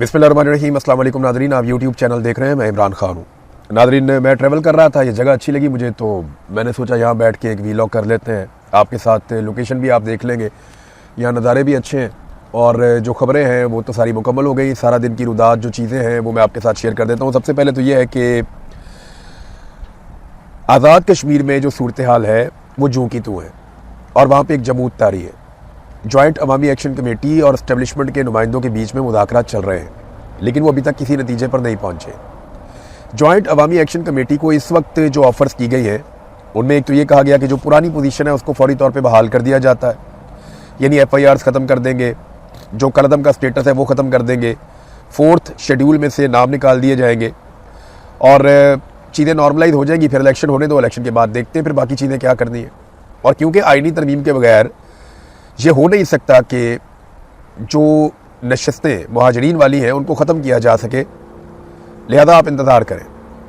बिस्मिल्लाहिर्रहमानिर्रहीम। अस्सलाम वालेकुम नादरीन, आप यूट्यूब चैनल देख रहे हैं। मैं इमरान खान हूँ। नादरीन, मैं ट्रैवल कर रहा था, ये जगह अच्छी लगी मुझे, तो मैंने सोचा यहाँ बैठ के एक वीलॉग कर लेते हैं आपके साथ। लोकेशन भी आप देख लेंगे, यहाँ नज़ारे भी अच्छे हैं और जो ख़बरें हैं वो तो सारी मुकम्मल हो गई। सारा दिन की रुदात जो चीज़ें हैं वो मैं आपके साथ शेयर कर देता हूँ। सबसे पहले तो ये है कि आज़ाद कश्मीर में जो सूरत हाल है वो जूं की तू है और वहाँ पर एक जमूत तारी है। जॉइंट अवामी एक्शन कमेटी और इस्टेब्लिशमेंट के नुमाइंदों के बीच में मुज़ाकरात चल रहे हैं, लेकिन वो अभी तक किसी नतीजे पर नहीं पहुँचे। जॉइंट अवामी एक्शन कमेटी को इस वक्त जो ऑफ़र्स की गई है उनमें एक तो ये कहा गया कि जो पुरानी पोजीशन है उसको फौरी तौर पे बहाल कर दिया जाता है, यानी FIRs ख़त्म कर देंगे, जो कलअदम का स्टेटस है वो ख़त्म कर देंगे, 4th शेड्यूल में से नाम निकाल दिए जाएंगे और चीज़ें नॉर्मलाइज हो जाएंगी। फिर इलेक्शन होने दो, इलेक्शन के बाद देखते हैं फिर बाकी चीज़ें क्या करनी है। और क्योंकि आइनी तरमीम के बगैर ये हो नहीं सकता कि जो नशस्तें मुहाजिरीन वाली हैं उनको ख़त्म किया जा सके, लिहाजा आप इंतज़ार करें।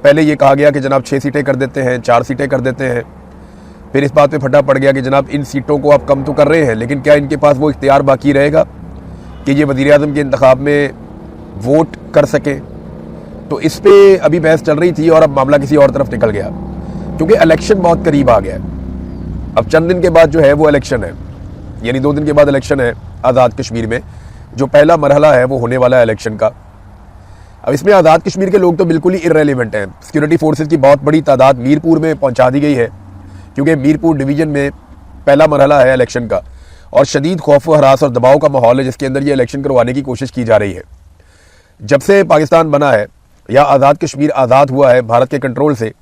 पहले ये कहा गया कि जनाब 6 सीटें कर देते हैं, 4 सीटें कर देते हैं। फिर इस बात पे फटा पड़ गया कि जनाब इन सीटों को आप कम तो कर रहे हैं, लेकिन क्या इनके पास वो इख्तियार बाकी रहेगा कि ये वज़ीर-ए-आज़म के इंतखाब में वोट कर सकें। तो इस पर अभी बहस चल रही थी और अब मामला किसी और तरफ निकल गया, क्योंकि इलेक्शन बहुत करीब आ गया है। अब चंद दिन के बाद जो है वो इलेक्शन है, यानी 2 दिन के बाद इलेक्शन है आज़ाद कश्मीर में। जो पहला मरहला है वो होने वाला है इलेक्शन का। अब इसमें आज़ाद कश्मीर के लोग तो बिल्कुल ही इररेलेवेंट हैं। सिक्योरिटी फोर्सेस की बहुत बड़ी तादाद मीरपुर में पहुंचा दी गई है, क्योंकि मीरपुर डिवीज़न में पहला मरहला है इलेक्शन का और शदीद खौफ व हरास और दबाव का माहौल है जिसके अंदर ये इलेक्शन करवाने की कोशिश की जा रही है। जब से पाकिस्तान बना है या आज़ाद कश्मीर आज़ाद हुआ है भारत के कंट्रोल से,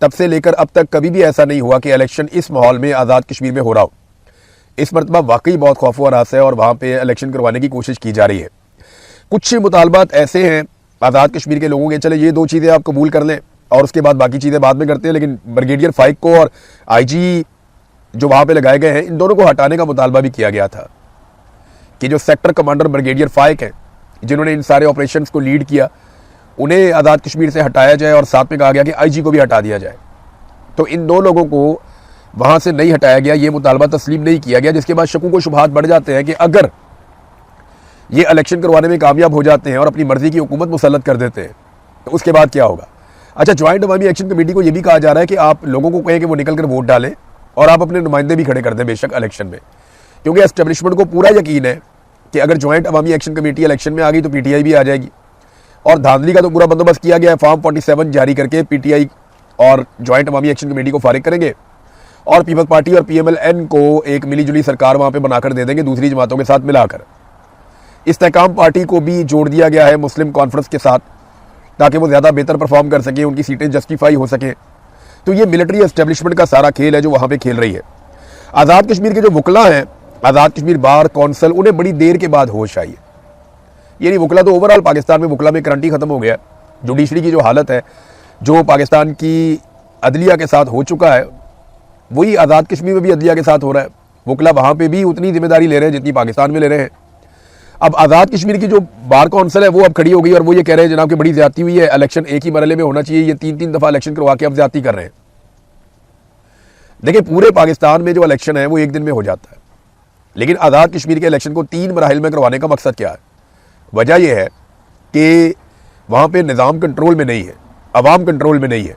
तब से लेकर अब तक कभी भी ऐसा नहीं हुआ कि इलेक्शन इस माहौल में आज़ाद कश्मीर में हो रहा हो। इस मरतबा वाकई बहुत खौफ व हरास है और वहाँ पे इलेक्शन करवाने की कोशिश की जा रही है। कुछ मुतालबात ऐसे हैं आज़ाद कश्मीर के लोगों के, चले ये 2 चीज़ें आप कबूल कर लें और उसके बाद बाकी चीज़ें बाद में करते हैं, लेकिन ब्रिगेडियर फाइक को और IG जो वहाँ पे लगाए गए हैं इन दोनों को हटाने का मुतालबा भी किया गया था कि जो सेक्टर कमांडर ब्रिगेडियर फाइक हैं जिन्होंने इन सारे ऑपरेशंस को लीड किया, उन्हें आज़ाद कश्मीर से हटाया जाए और साथ में कहा गया कि IG को भी हटा दिया जाए। तो इन 2 लोगों को वहाँ से नहीं हटाया गया, ये मुतालबा तस्लीम नहीं किया गया, जिसके बाद शकूक व शुबहात बढ़ जाते हैं कि अगर ये इलेक्शन करवाने में कामयाब हो जाते हैं और अपनी मर्जी की हुकूमत मुसल्लत कर देते हैं तो उसके बाद क्या होगा। अच्छा, ज्वाइंट अवामी एक्शन कमेटी को यह भी कहा जा रहा है कि आप लोगों को कहें कि वो निकल कर वोट डालें और आप अपने नुमाइंदे भी खड़े कर दें बेशक इलेक्शन में, क्योंकि एस्टेब्लिशमेंट को पूरा यकीन है कि अगर ज्वाइंट अवामी एक्शन कमेटी इलेक्शन में आ गई तो PTI भी आ जाएगी। और धांधली का तो पूरा बंदोबस्त किया गया है। फॉर्म 47 जारी करके PTI और ज्वाइंट अवामी एक्शन कमेटी को फारिग करेंगे और पीपल्स पार्टी और PMLN को एक मिली जुली सरकार वहाँ पे बनाकर दे देंगे दूसरी जमातों के साथ मिलाकर। इस्तेकाम पार्टी को भी जोड़ दिया गया है मुस्लिम कॉन्फ्रेंस के साथ ताकि वो ज़्यादा बेहतर परफॉर्म कर सकें, उनकी सीटें जस्टिफाई हो सकें। तो ये मिलिट्री एस्टेब्लिशमेंट का सारा खेल है जो वहाँ पे खेल रही है। आज़ाद कश्मीर के जो वकला हैं, आज़ाद कश्मीर बार कौंसल, उन्हें बड़ी देर के बाद होश आई है। यानी वकला तो ओवरऑल पाकिस्तान में वकला में करंटी ख़त्म हो गया। जुडिशरी की जो हालत है, जो पाकिस्तान की अदलिया के साथ हो चुका है, वही आज़ाद कश्मीर में भी अदलिया के साथ हो रहा है। वकला वहाँ पे भी उतनी जिम्मेदारी ले रहे हैं जितनी पाकिस्तान में ले रहे हैं। अब आज़ाद कश्मीर की जो बार कौंसिल है वो अब खड़ी हो गई और वो ये कह रहे हैं जनाब कि बड़ी ज्यादती हुई है, इलेक्शन एक ही मरहले में होना चाहिए, ये 3-3 दफ़ा इलेक्शन करवा के अब ज्यादती कर रहे हैं। देखिए, पूरे पाकिस्तान में जो इलेक्शन है वो एक दिन में हो जाता है, लेकिन आज़ाद कश्मीर के इलेक्शन को 3 मराहिल में करवाने का मकसद क्या है? वजह यह है कि वहाँ पर निज़ाम कंट्रोल में नहीं है, अवाम कंट्रोल में नहीं है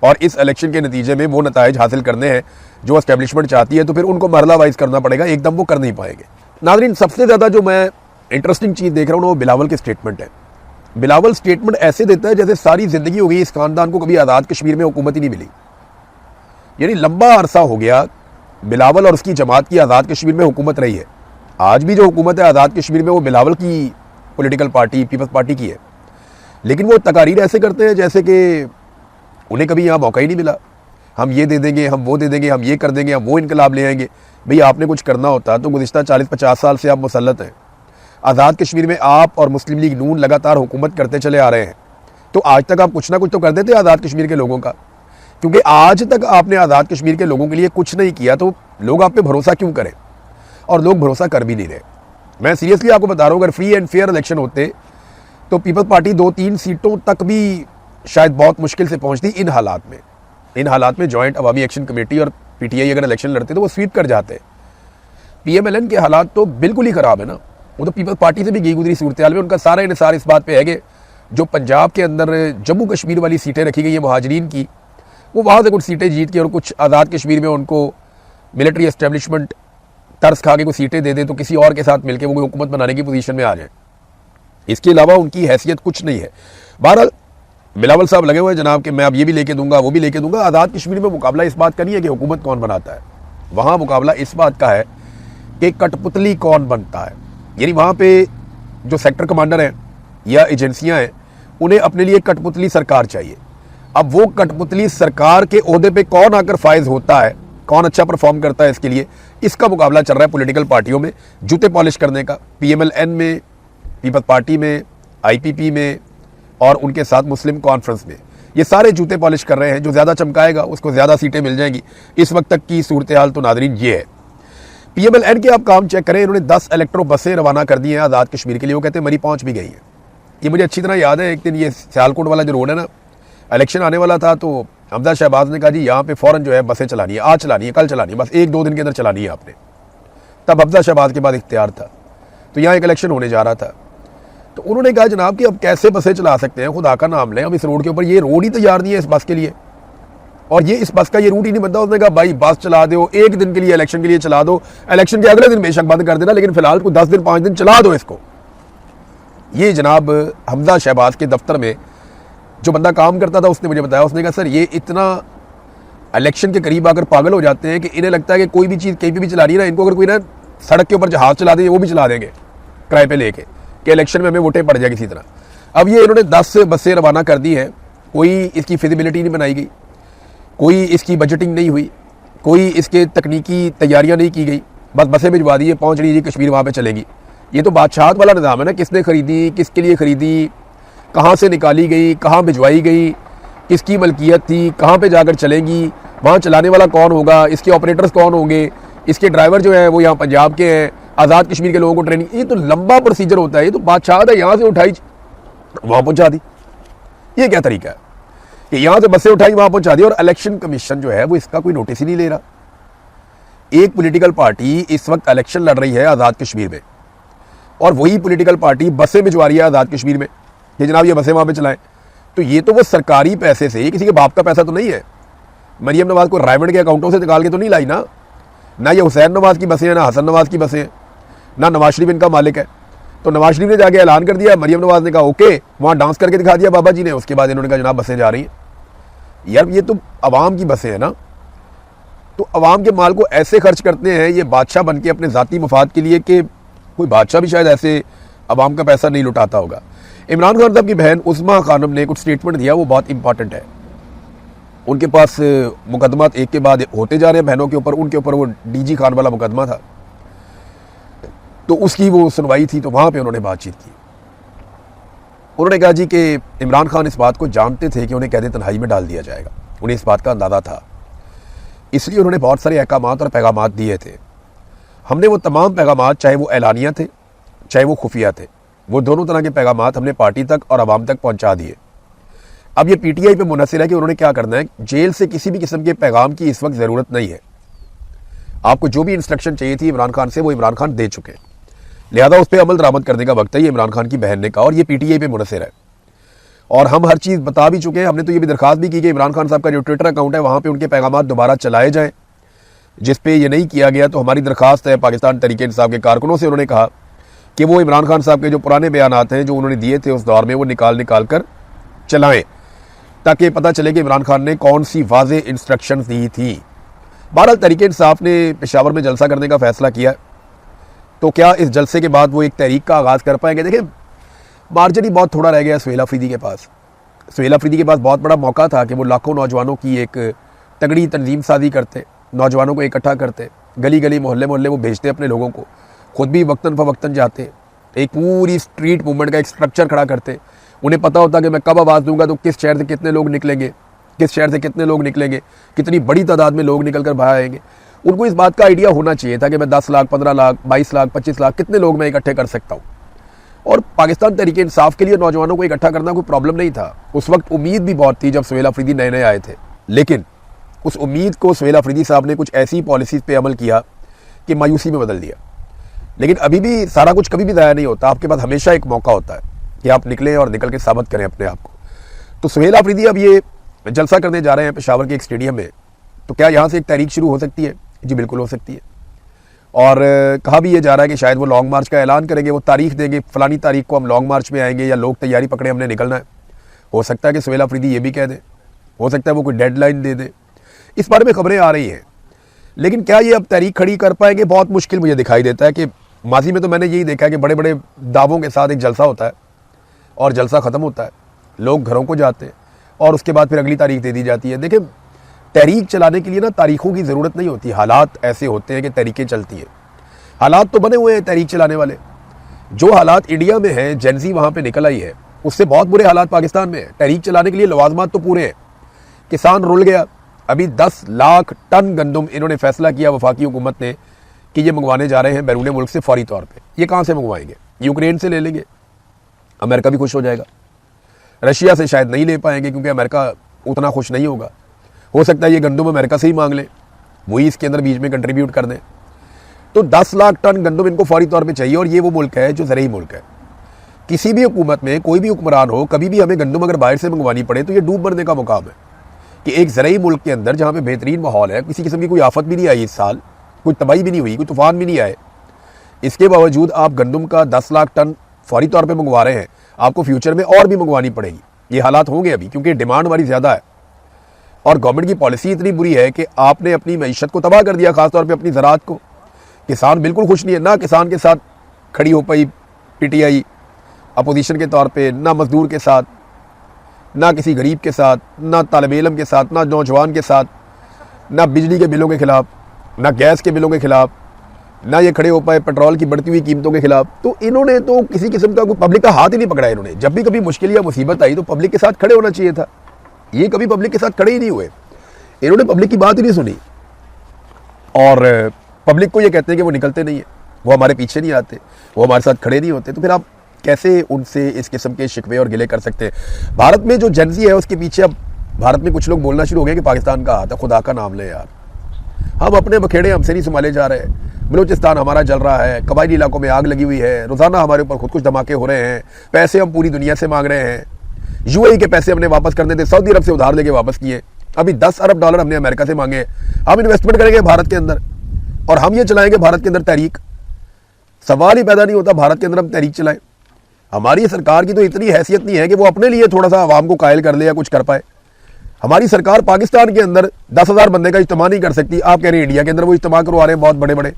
और इस इलेक्शन के नतीजे में वो नताइज हासिल करने हैं जो एस्टेब्लिशमेंट चाहती है, तो फिर उनको मरहला वाइज करना पड़ेगा, एकदम वो कर नहीं पाएंगे। नाज़रीन, सबसे ज़्यादा जो मैं इंटरेस्टिंग चीज़ देख रहा हूँ वो बिलावल की स्टेटमेंट है। बिलावल स्टेटमेंट ऐसे देता है जैसे सारी ज़िंदगी हो गई इस खानदान को कभी आज़ाद कश्मीर में हुकूमत ही नहीं मिली। यानी लंबा अरसा हो गया बिलावल और उसकी जमात की आज़ाद कश्मीर में हुकूमत रही है। आज भी जो हुकूमत है आज़ाद कश्मीर में वो बिलावल की पॉलिटिकल पार्टी पीपल्स पार्टी की है, लेकिन वो तकारीर ऐसे करते हैं जैसे कि उन्हें कभी यहाँ मौका ही नहीं मिला। हम ये दे देंगे, हम वो दे देंगे, हम ये कर देंगे, हम वो इनकलाब ले आएंगे। भाई, आपने कुछ करना होता तो गुज़िश्ता 40-50 साल से आप मुसल्लत हैं। आज़ाद कश्मीर में आप और मुस्लिम लीग नून लगातार हुकूमत करते चले आ रहे हैं, तो आज तक आप कुछ ना कुछ तो कर देते आज़ाद कश्मीर के लोगों का, क्योंकि आज तक आपने आज़ाद कश्मीर के लोगों के लिए कुछ नहीं किया तो लोग आप पे भरोसा क्यों करें? और लोग भरोसा कर भी नहीं रहे। मैं सीरियसली आपको बता रहा हूँ, अगर फ्री एंड फेयर इलेक्शन होते तो पीपल्स पार्टी 2-3 सीटों तक भी शायद बहुत मुश्किल से पहुँचती। इन हालात में जॉइंट अवामी एक्शन कमेटी और PTI अगर इलेक्शन लड़ते तो वो स्वीप कर जाते। PMLN के हालात तो बिल्कुल ही ख़राब है ना। वो तो पीपल्स पार्टी से भी गई गुजरी सूरत हाल में उनका सारा इन्हिसार इस बात पे है कि जो पंजाब के अंदर जम्मू कश्मीर वाली सीटें रखी गई हैं मुहाजिरीन की, वो वहाँ से कुछ सीटें जीत के और कुछ आज़ाद कश्मीर में उनको मिलिट्री एस्टेब्लिशमेंट तर्स खा के कुछ सीटें दे दे तो किसी और के साथ मिलकर वो हुकूमत बनाने की पोजीशन में आ जाए। इसके अलावा उनकी हैसियत कुछ नहीं है। बहरहाल बिलावल साहब लगे हुए हैं जनाब कि मैं अब ये भी लेके दूंगा वो भी लेके दूंगा। आज़ाद कश्मीर में मुकाबला इस बात का नहीं है कि हुकूमत कौन बनाता है, वहाँ मुकाबला इस बात का है कि कठपुतली कौन बनता है। यानी वहाँ पे जो सेक्टर कमांडर हैं या एजेंसियाँ हैं उन्हें अपने लिए कठपुतली सरकार चाहिए। अब वो कठपुतली सरकार के ओहदे पे कौन आकर फायज होता है, कौन अच्छा परफॉर्म करता है, इसके लिए इसका मुकाबला चल रहा है पॉलिटिकल पार्टियों में जूते पॉलिश करने का। PMLN में, पीपल्स पार्टी में, IPP में और उनके साथ मुस्लिम कॉन्फ्रेंस में, ये सारे जूते पॉलिश कर रहे हैं। जो ज़्यादा चमकाएगा उसको ज़्यादा सीटें मिल जाएंगी। इस वक्त तक की सूरत हाल तो नादरीन ये है। PMLN के आप काम चेक करें, इन्होंने 10 इलेक्ट्रो बसें रवाना कर दी हैं आज़ाद कश्मीर के लिए। वो कहते हैं मरी पहुँच भी गई हैं। ये मुझे अच्छी तरह याद है, एक दिन ये सियालकोट वाला जो रोड है ना, इलेक्शन आने वाला था तो हमजा शहबाज ने कहा जी यहाँ पे फ़ौरन जो है बसें चलानी है, आज चलानी है, कल चलानी है, बस 1-2 दिन के अंदर चलानी है आपने। तब हमजा शहबाज के बाद इख्तियार था, तो यहाँ एक इलेक्शन होने जा रहा था। तो उन्होंने कहा जनाब कि अब कैसे बसें चला सकते हैं, खुदा का नाम लें, अब इस रोड के ऊपर ये रोड ही तैयार नहीं है इस बस के लिए, और ये इस बस का ये रूट ही नहीं बनता। उसने कहा भाई बस चला दो, 1 दिन के लिए इलेक्शन के लिए चला दो, इलेक्शन के अगले दिन बेशक बंद कर देना, लेकिन फिलहाल को 10 दिन 5 दिन चला दो इसको। ये जनाब हमजा शहबाज के दफ्तर में जो बंदा काम करता था उसने मुझे बताया, उसने कहा सर ये इतना इलेक्शन के करीब आकर पागल हो जाते हैं कि इन्हें लगता है कि कोई भी चीज़ कहीं पर भी चला रही है ना, इनको अगर कोई ना सड़क के ऊपर जहाज चला दे वो भी चला देंगे किराए पे लेके कि इलेक्शन में हमें वोटें पड़ जाए किसी तरह। अब ये इन्होंने 10 बसें रवाना कर दी हैं, कोई इसकी फिजिबिलिटी नहीं बनाई गई, कोई इसकी बजटिंग नहीं हुई, कोई इसके तकनीकी तैयारियां नहीं की गई, बस बसें भिजवा दी, पहुँच रही जी कश्मीर, वहाँ पे चलेगी। ये तो बादशाहत वाला निज़ाम है ना, किसने खरीदी, किसके लिए खरीदी, कहाँ से निकाली गई, कहाँ भिजवाई गई, किसकी मलकियत थी, कहाँ पे जाकर चलेंगी, वहाँ चलाने वाला कौन होगा, इसके ऑपरेटर्स कौन होंगे, इसके ड्राइवर जो है वो यहाँ पंजाब के हैं, आज़ाद कश्मीर के लोगों को ट्रेनिंग, ये तो लंबा प्रोसीजर होता है। ये तो बादशाहत है, यहाँ से उठाई वहाँ पहुँचा दी, ये क्या तरीका है कि यहाँ से बसें उठाई वहाँ पहुँचा दी। और इलेक्शन कमीशन जो है वो इसका कोई नोटिस ही नहीं ले रहा। एक पॉलिटिकल पार्टी इस वक्त इलेक्शन लड़ रही है आज़ाद कश्मीर में, और वही पॉलिटिकल पार्टी बसें भिजवा रही है आज़ाद कश्मीर में कि जनाब ये बसें वहाँ पे चलाएं। तो ये तो वो सरकारी पैसे से, ये किसी के बाप का पैसा तो नहीं है। मरियम नवाज को रायमंड के अकाउंटों से निकाल के तो नहीं लाई ना ये हुसैन नवाज की बसें हैं, ना हसन नवाज की बसें हैं, ना नवाज शरीफ इनका मालिक है। तो नवाज शरीफ ने जाके ऐलान कर दिया, मरियम नवाज ने कहा ओके, वहाँ डांस करके दिखा दिया बाबा जी ने, उसके बाद इन्होंने कहा जनाब बसें जा रही हैं। यार ये तो अवाम की बसें हैं ना, तो अवाम के माल को ऐसे खर्च करते हैं ये बादशाह बन के अपने ज़ाती मफाद के लिए कि कोई बादशाह भी शायद ऐसे अवाम का पैसा नहीं लुटाता होगा। इमरान खान साहब की बहन उस्मा खानम ने कुछ स्टेटमेंट दिया, वो बहुत इंपॉर्टेंट है। उनके पास मुकदमा एक के बाद होते जा रहे हैं बहनों के ऊपर। उनके ऊपर वो DG खान वाला मुकदमा था, तो उसकी वो सुनवाई थी, तो वहाँ पे उन्होंने बातचीत की। उन्होंने कहा जी कि इमरान खान इस बात को जानते थे कि उन्हें कैद तन्हाई में डाल दिया जाएगा, उन्हें इस बात का अंदाज़ा था, इसलिए उन्होंने बहुत सारे अहकामात और पैगामात दिए थे। हमने वो तमाम पैगामात, चाहे वो एलानिया थे चाहे वो खुफिया थे, वो दोनों तरह के पैगामात हमने पार्टी तक और आवाम तक पहुँचा दिए। अब ये PTI पे मुनहसिर है कि उन्होंने क्या करना है। जेल से किसी भी किस्म के पैगाम की इस वक्त ज़रूरत नहीं है। आपको जो भी इंस्ट्रक्शन चाहिए थी इमरान खान से, वो इमरान खान दे चुके हैं, लिहाजा उस पर अमल दरामद करने का वक्त है, ये इमरान खान की बहन ने कहा, और ये PTI पे मुनहसिर है। और हम हर चीज़ बता भी चुके हैं। हमने तो ये भी दरख्वास्त भी की कि इमरान खान साहब का जो ट्विटर अकाउंट है वहाँ पर उनके पैगाम दोबारा चलाए जाएँ। जिस पे ये नहीं किया गया तो हमारी दरख्वास्त है पाकिस्तान तहरीक इंसाफ के कारकुनों से, उन्होंने कहा कि वो इमरान खान साहब के जो पुराने बयानात हैं जो उन्होंने दिए थे उस दौर में, वो निकाल कर चलाएं, ताकि पता चले कि इमरान खान ने कौन सी वाज़े इंस्ट्रक्शंस दी थी। बहरहाल तहरीक इंसाफ ने पेशावर में जलसा करने का फ़ैसला किया, तो क्या इस जलसे के बाद वो एक तहरीक का आगाज़ कर पाएंगे। देखिए मार्जिन ही बहुत थोड़ा रह गया सुहेल अफरीदी के पास। सुहेल अफरीदी के पास बहुत बड़ा मौका था कि वो लाखों नौजवानों की एक तगड़ी तंजीम साजी करते, नौजवानों को इकट्ठा करते, गली गली मोहल्ले मोहल्ले वो भेजते अपने लोगों को, खुद भी वक्तन फ़वक्तन जाते, एक पूरी स्ट्रीट मूवमेंट का एक स्ट्रक्चर खड़ा करते। उन्हें पता होता कि मैं कब आवाज़ दूंगा तो किस शहर से कितने लोग निकलेंगे, किस शहर से कितने लोग निकलेंगे, कितनी बड़ी तादाद में लोग निकल कर बाहर आएंगे। उनको इस बात का आइडिया होना चाहिए था कि मैं 10 लाख, 15 लाख, 22 लाख, 25 लाख, कितने लोग मैं इकट्ठे कर सकता हूँ। और पाकिस्तान तहरीक इंसाफ के लिए नौजवानों को इकट्ठा करना कोई प्रॉब्लम नहीं था। उस वक्त उम्मीद भी बहुत थी जब सुहेल अफरीदी नए नए आए थे, लेकिन उस उम्मीद को सुहेल अफरीदी साहब ने कुछ ऐसी पॉलिसीज़ पे अमल किया कि मायूसी में बदल दिया। लेकिन अभी भी सारा कुछ कभी भी ज़ाया नहीं होता। आपके पास हमेशा एक मौका होता है कि आप निकलें और निकल के साबित करें अपने आप को। तो सुहेल आफरीदी अब ये जलसा करने जा रहे हैं पेशावर के एक स्टेडियम में, तो क्या यहाँ से एक तहरीक शुरू हो सकती है? जी बिल्कुल हो सकती है। और कहा भी ये जा रहा है कि शायद वो लॉन्ग मार्च का ऐलान करेंगे, वो तारीख देंगे, फलानी तारीख को हम लॉन्ग मार्च में आएंगे, या लोग तैयारी पकड़े हमने निकलना है। हो सकता है कि सुहेल आफरीदी ये भी कह दें, हो सकता है वो कोई डेडलाइन दे दे। इस बारे में खबरें आ रही हैं, लेकिन क्या ये अब तहरीक खड़ी कर पाएंगे? बहुत मुश्किल मुझे दिखाई देता है। कि माजी में तो मैंने यही देखा है कि बड़े बड़े दावों के साथ एक जलसा होता है और जलसा ख़त्म होता है, लोग घरों को जाते हैं और उसके बाद फिर अगली तारीख दे दी जाती है। देखिए, तहरीक चलाने के लिए ना तारीखों की ज़रूरत नहीं होती, हालात ऐसे होते हैं कि तहरीकें चलती हैं। हालात तो बने हुए हैं तहरीक चलाने वाले। जो हालात इंडिया में हैं, जेंजी वहाँ पे निकल आई है, उससे बहुत बुरे हालात पाकिस्तान में है। तहरीक चलाने के लिए लवाजमात तो पूरे हैं। किसान रुल गया। अभी 10 लाख टन गंदम इन्होंने फैसला किया वफाकी हुकूमत ने कि ये मंगवाने जा रहे हैं बैरून मुल्क से फौरी तौर पे। ये कहाँ से मंगवाएंगे? यूक्रेन से ले लेंगे, अमेरिका भी खुश हो जाएगा। रशिया से शायद नहीं ले पाएंगे क्योंकि अमेरिका उतना खुश नहीं होगा। हो सकता है ये गंदम अमेरिका से ही मांग लें, वही इसके अंदर बीच में कंट्रीब्यूट कर दें। तो 10 लाख टन गंदम इनको फौरी तौर पे चाहिए, और ये वो मुल्क है जो ज़रई मुल्क है। किसी भी हुकूमत में कोई भी हुक्मरान हो, कभी भी हमें गंदम अगर बाहर से मंगवानी पड़े तो ये डूब मरने का मुकाम है। कि एक ज़रई मुल्क के अंदर जहाँ पे बेहतरीन माहौल है, किसी किस्म की कोई आफत भी नहीं आई इस साल, कोई तबाही भी नहीं हुई, कोई तूफान भी नहीं आए, इसके बावजूद आप गंदम का 10 लाख टन फौरी तौर पर मंगवा रहे हैं। आपको फ्यूचर में और भी मंगवानी पड़ेगी। ये हालात होंगे अभी, क्योंकि डिमांड हमारी ज़्यादा है और गवर्नमेंट की पॉलिसी इतनी बुरी है कि आपने अपनी मईशत को तबाह कर दिया, खासतौर पर अपनी ज़राअत को। किसान बिल्कुल खुश नहीं है, ना किसान के साथ खड़ी हो पाई PTI अपोजिशन के तौर पे, ना मजदूर के साथ, ना किसी गरीब के साथ, ना तालिब इल्म के साथ, ना नौजवान के साथ, ना बिजली के बिलों के खिलाफ, ना गैस के बिलों के खिलाफ, ना ये खड़े हो पाए पेट्रोल की बढ़ती हुई कीमतों के खिलाफ। तो इन्होंने तो किसी किस्म का कोई पब्लिक का हाथ ही नहीं पकड़ा। इन्होंने जब भी कभी मुश्किल या मुसीबत आई तो पब्लिक के साथ खड़े होना चाहिए था। ये कभी पब्लिक के साथ खड़े ही नहीं हुए। इन्होंने पब्लिक की बात ही नहीं सुनी और पब्लिक को ये कहते हैं कि वो निकलते नहीं है, वो हमारे पीछे नहीं आते, वो हमारे साथ खड़े नहीं होते। तो फिर आप कैसे उनसे इस किस्म के शिकवे और गिले कर सकते हैं? भारत में जो जेंजी है उसके पीछे अब भारत में कुछ लोग बोलना शुरू हो गए कि पाकिस्तान का हाथ है। खुदा का नाम ले यार, हम अपने बखेड़े हमसे नहीं संभाले जा रहे। बलूचिस्तान हमारा जल रहा है, कबायली इलाकों में आग लगी हुई है, रोजाना हमारे ऊपर खुद कुछ धमाके हो रहे हैं, पैसे हम पूरी दुनिया से मांग रहे हैं। UAE के पैसे हमने वापस करने थे, सऊदी अरब से उधार लेके वापस किए। अभी $10 अरब हमने अमेरिका से मांगे। हम इन्वेस्टमेंट करेंगे भारत के अंदर और हम ये चलाएंगे भारत के अंदर तहरीक। सवाल ही पैदा नहीं होता भारत के अंदर हम तहरीक चलाएं। हमारी सरकार की तो इतनी हैसियत नहीं है कि वो अपने लिए थोड़ा सा आवाम को कायल कर ले या कुछ कर पाए। हमारी सरकार पाकिस्तान के अंदर 10,000 बंदे का इज्तिमा नहीं कर सकती। आप कह रहे हैं इंडिया के अंदर वो इज्तिमा करवा रहे हैं बहुत बड़े बड़े,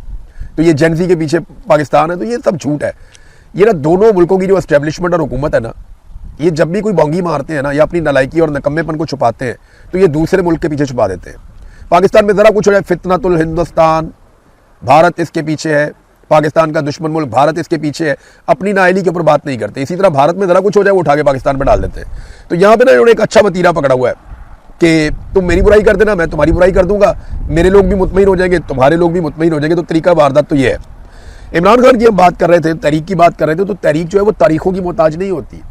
तो ये जेंजी के पीछे पाकिस्तान है। तो ये सब झूठ है। ये ना दोनों मुल्कों की जो एस्टेब्लिशमेंट और हुकूमत है ना, ये जब भी कोई बोंगी मारते हैं ना या अपनी नालायकी और नकम्मेपन को छुपाते हैं तो ये दूसरे मुल्क के पीछे छुपा देते हैं। पाकिस्तान में ज़रा कुछ हो जाए, फितनतुल हिंदुस्तान, भारत इसके पीछे है, पाकिस्तान का दुश्मन मुल्क भारत इसके पीछे है, अपनी नाअहली के ऊपर बात नहीं करते। इसी तरह भारत में ज़रा कुछ हो जाए वो उठा के पाकिस्तान पर डाल देते हैं। तो यहाँ पे ना इन्होंने एक अच्छा वतीरा पकड़ा हुआ है कि तुम मेरी बुराई कर देना, मैं तुम्हारी बुराई कर दूंगा, मेरे लोग भी मुतमईन हो जाएंगे, तुम्हारे लोग भी मुतमईन हो जाएंगे। तो तरीका वारदात तो ये है। इमरान खान की हम बात कर रहे थे, तहरीक की बात कर रहे थे, तो तहरीक जो है वो तारीखों की मोहताज नहीं होती।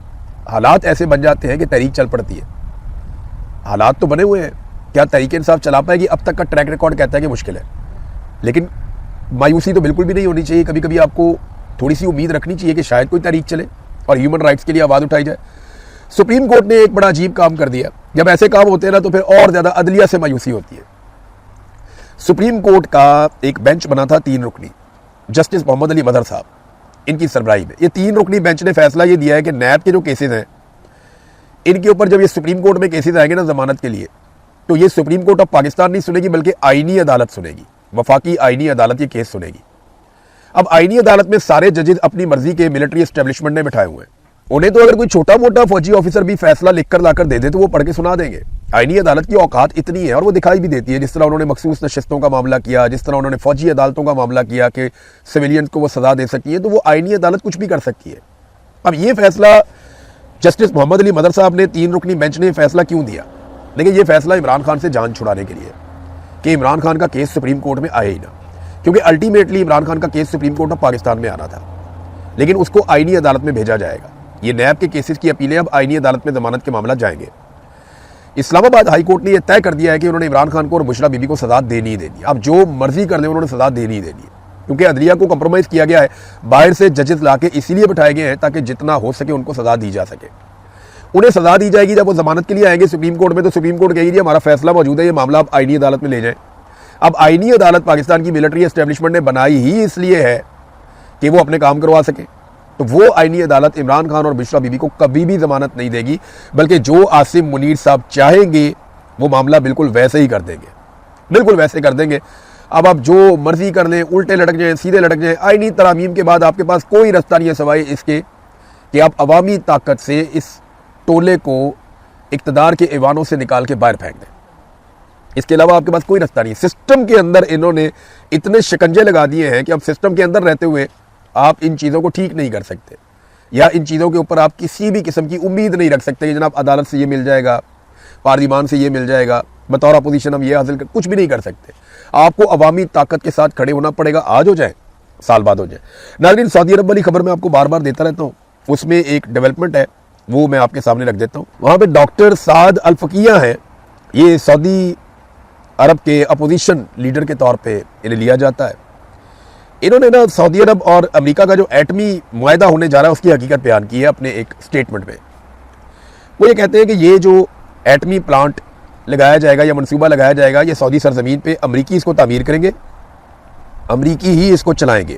हालात ऐसे बन जाते हैं कि तहरीक चल पड़ती है। हालात तो बने हुए हैं, क्या तहरीक इंसाफ चला पाएगी? अब तक का ट्रैक रिकॉर्ड कहता है कि मुश्किल है। लेकिन मायूसी तो बिल्कुल भी नहीं होनी चाहिए। कभी कभी आपको थोड़ी सी उम्मीद रखनी चाहिए कि शायद कोई तहरीक चले और ह्यूमन राइट्स के लिए आवाज़ उठाई जाए। सुप्रीम कोर्ट ने एक बड़ा अजीब काम कर दिया। जब ऐसे काम होते हैं ना तो फिर और ज़्यादा अदलिया से मायूसी होती है। सुप्रीम कोर्ट का एक बेंच बना था 3 रुकनी, जस्टिस मोहम्मद अली मजहर साहब इनकी सरबराही में। ये 3 रुकनी बेंच ने फैसला ये दिया है कि नैब के जो केसेस हैं इनके ऊपर जब ये सुप्रीम कोर्ट में केसेस आएंगे ना जमानत के लिए, तो ये सुप्रीम कोर्ट ऑफ पाकिस्तान नहीं सुनेगी बल्कि आईनी अदालत सुनेगी। वफाकी आईनी अदालत ये केस सुनेगी। अब आईनी अदालत में सारे जजेस अपनी मर्जी के मिलिट्री एस्टेब्लिशमेंट ने बिठाए हुए हैं। उन्हें तो अगर कोई छोटा मोटा फौजी ऑफिसर भी फैसला लिखकर लाकर दे दे तो वो पढ़ के सुना देंगे। आईनी अदालत की औकात इतनी है और वो दिखाई भी देती है। जिस तरह उन्होंने मखसूस नशिस्तों का मामला किया, जिस तरह उन्होंने फौजी अदालतों का मामला किया कि सिविलियंस को वो सजा दे सकती है, तो वो आईनी अदालत कुछ भी कर सकती है। अब ये फैसला जस्टिस मोहम्मद अली मदर साहब ने 3 रुकनी बेंच ने फैसला क्यों दिया? देखिए, ये फैसला इमरान खान से जान छुड़ाने के लिए कि इमरान खान का केस सुप्रीम कोर्ट में आए ही ना, क्योंकि अल्टीमेटली इमरान खान का case supreme court of Pakistan में आना था, लेकिन उसको आईनी अदालत में भेजा जाएगा। ये नैब के केसेस की अपीलें अब आईनी अदालत में जमानत के मामला जाएंगे। इस्लामाबाद हाई कोर्ट ने यह तय कर दिया है कि उन्होंने इमरान खान को और बुशरा बीबी को सजा देनी ही देनी। अब जो मर्जी कर ले उन्होंने सजा देनी ही देनी है। क्योंकि अदलिया को कंप्रोमाइज़ किया गया है, बाहर से जजेस लाके इसीलिए बिठाए गए हैं ताकि जितना हो सके उनको सज़ा दी जा सके। उन्हें सज़ा दी जाएगी जब वो ज़मानत के लिए आएंगे सुप्रीम कोर्ट में, तो सुप्रीम कोर्ट कहेगी जी हमारा फैसला मौजूद है, ये मामला आप आईनी अदालत में ले जाएं। अब आईनी अदालत पाकिस्तान की मिलिट्री एस्टेब्लिशमेंट ने बनाई ही इसलिए है कि वो अपने काम करवा सके, तो वो आईनी अदालत इमरान खान और बुशरा बीबी को कभी भी ज़मानत नहीं देगी, बल्कि जो आसिम मुनीर साहब चाहेंगे वो मामला बिल्कुल वैसे ही कर देंगे, बिल्कुल वैसे कर देंगे। अब आप जो मर्जी कर लें, उल्टे लटक जाएं, सीधे लटक जाएं, आईनी तरामीम के बाद आपके पास कोई रास्ता नहीं है सिवाय इसके कि आप अवामी ताकत से इस टोले को इक़्तिदार के ऐवानों से निकाल के बाहर फेंक दें। इसके अलावा आपके पास कोई रास्ता नहीं। सिस्टम के अंदर इन्होंने इतने शिकंजे लगा दिए हैं कि अब सिस्टम के अंदर रहते हुए आप इन चीज़ों को ठीक नहीं कर सकते, या इन चीज़ों के ऊपर आप किसी भी किस्म की उम्मीद नहीं रख सकते कि जनाब अदालत से ये मिल जाएगा, पार्लिमान से ये मिल जाएगा, बतौर अपोजिशन हम ये हासिल कर, कुछ भी नहीं कर सकते। आपको अवामी ताकत के साथ खड़े होना पड़ेगा, आज हो जाए साल बाद हो जाए। नाज़रीन, सऊदी अरब वाली खबर मैं आपको बार बार देता रहता हूँ, उसमें एक डेवलपमेंट है वो मैं आपके सामने रख देता हूँ। वहाँ पे डॉक्टर साद अल फकिया हैं, ये सऊदी अरब के अपोजिशन लीडर के तौर पे इन्हें लिया जाता है। इन्होंने ना सऊदी अरब और अमेरिका का जो एटमी मुआहदा होने जा रहा है उसकी हकीकत बयान की है अपने एक स्टेटमेंट में। वो ये कहते हैं कि ये जो एटमी प्लांट लगाया जाएगा या मनसूबा लगाया जाएगा, ये सऊदी सरजमीन पे अमरीकी इसको तामीर करेंगे, अमरीकी ही इसको चलाएंगे,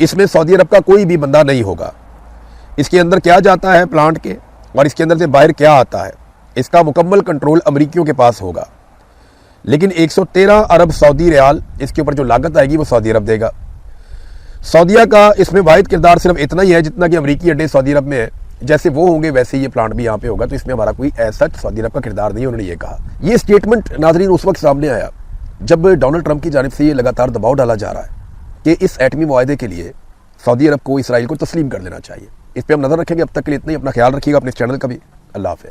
इसमें सऊदी अरब का कोई भी बंदा नहीं होगा। इसके अंदर क्या जाता है प्लांट के और इसके अंदर से बाहर क्या आता है, इसका मुकम्मल कंट्रोल अमरीकियों के पास होगा। लेकिन 113 अरब सऊदी रियाल इसके ऊपर जो लागत आएगी वो सऊदी अरब देगा। सऊदीया का इसमें वाहिद किरदार सिर्फ इतना ही है जितना कि अमरीकी अड्डे सऊदी अरब में है, जैसे वो होंगे वैसे ही ये प्लांट भी यहाँ पे होगा, तो इसमें हमारा कोई ऐसा सऊदी अरब का किरदार नहीं है, उन्होंने ये कहा। ये स्टेटमेंट नाजरीन उस वक्त सामने आया जब डोनाल्ड ट्रंप की जानिब से ये लगातार दबाव डाला जा रहा है कि इस एटमी मुआहदे के लिए सऊदी अरब को इसराइल को तस्लीम कर लेना चाहिए। इस पर हम नजर रखेंगे। अब तक के लिए इतना ही। अपना ख्याल रखिएगा, अपने इस चैनल का भी। अल्लाह हाफ़िज़।